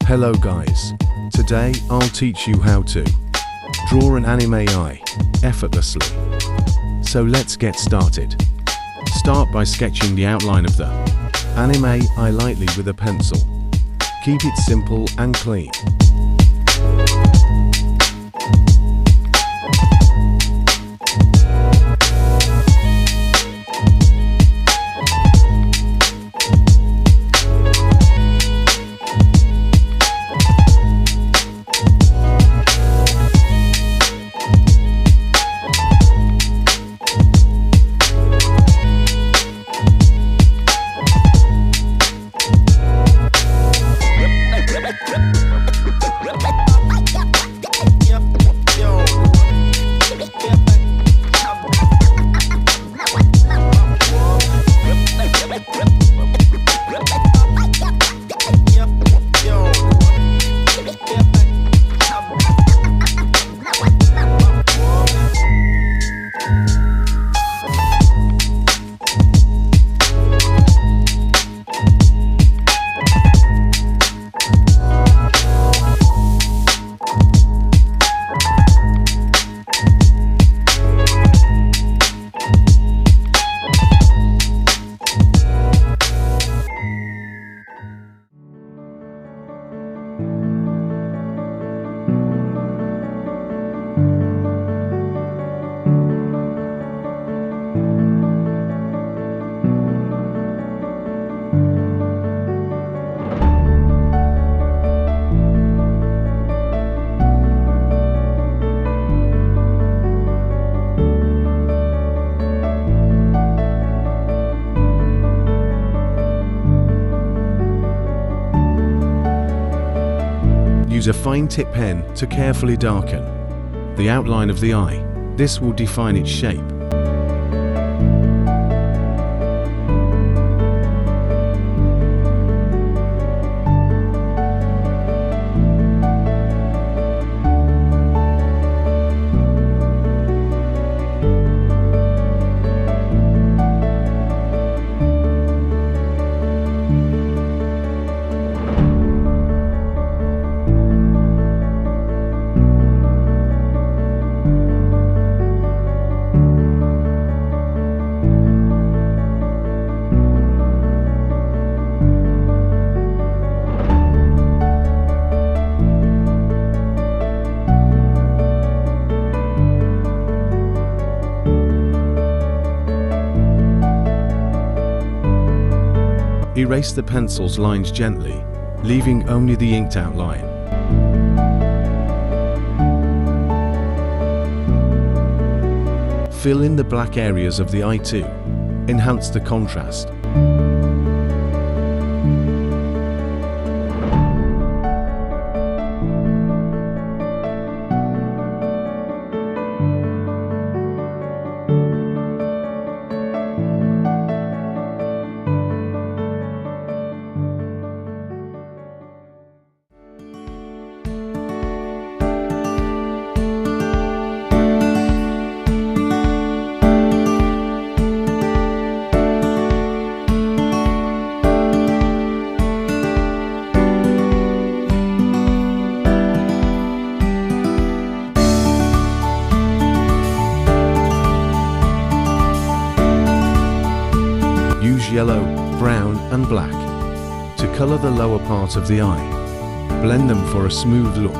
Hello guys, today I'll teach you how to draw an anime eye effortlessly. So let's get started. Start by sketching the outline of the anime eye lightly with a pencil. Keep it simple and clean. Use a fine tip pen to carefully darken the outline of the eye. This will define its shape. Erase the pencil's lines gently, leaving only the inked outline. Fill in the black areas of the eye too. Enhance the contrast. Use yellow, brown and black to color the lower part of the eye. Blend them for a smooth look.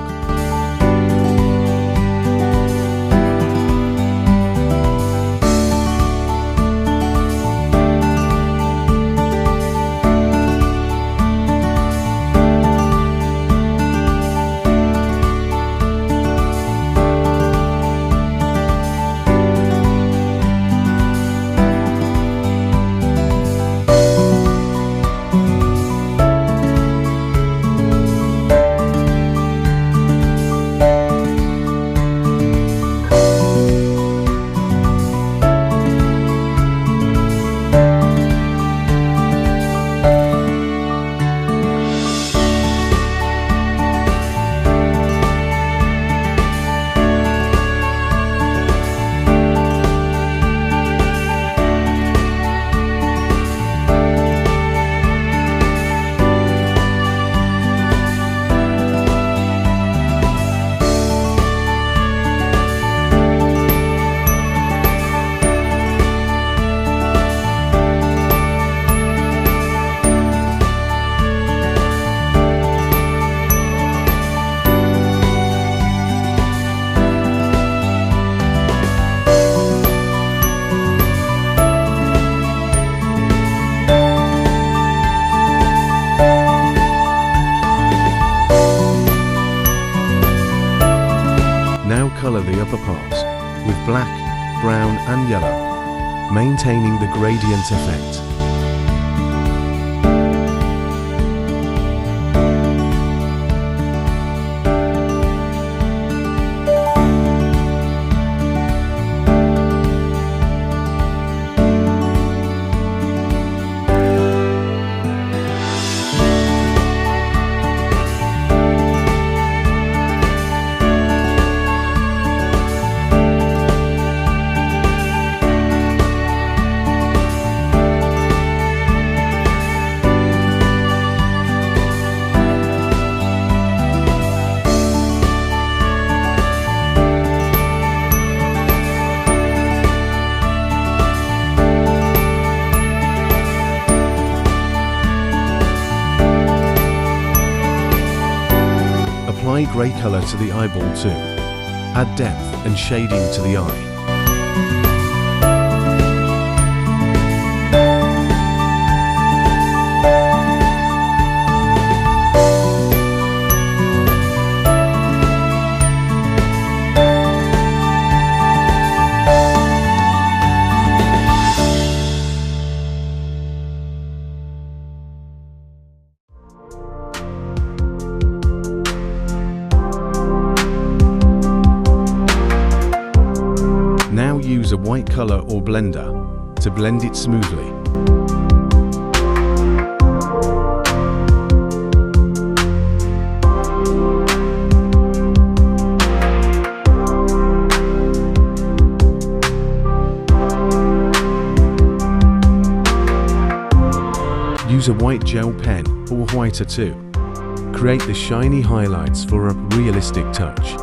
color the upper parts with black, brown and yellow, maintaining the gradient effect. Apply grey colour to the eyeball too. Add depth and shading to the eye. Now use a white color or blender to blend it smoothly. Use a white gel pen or whiter too. Create the shiny highlights for a realistic touch.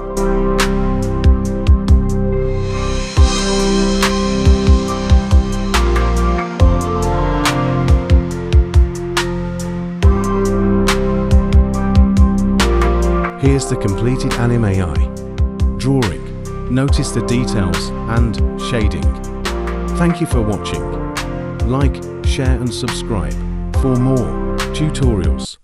Here's the completed anime eye. Drawing. Notice the details and shading. Thank you for watching. Like, share and subscribe for more tutorials.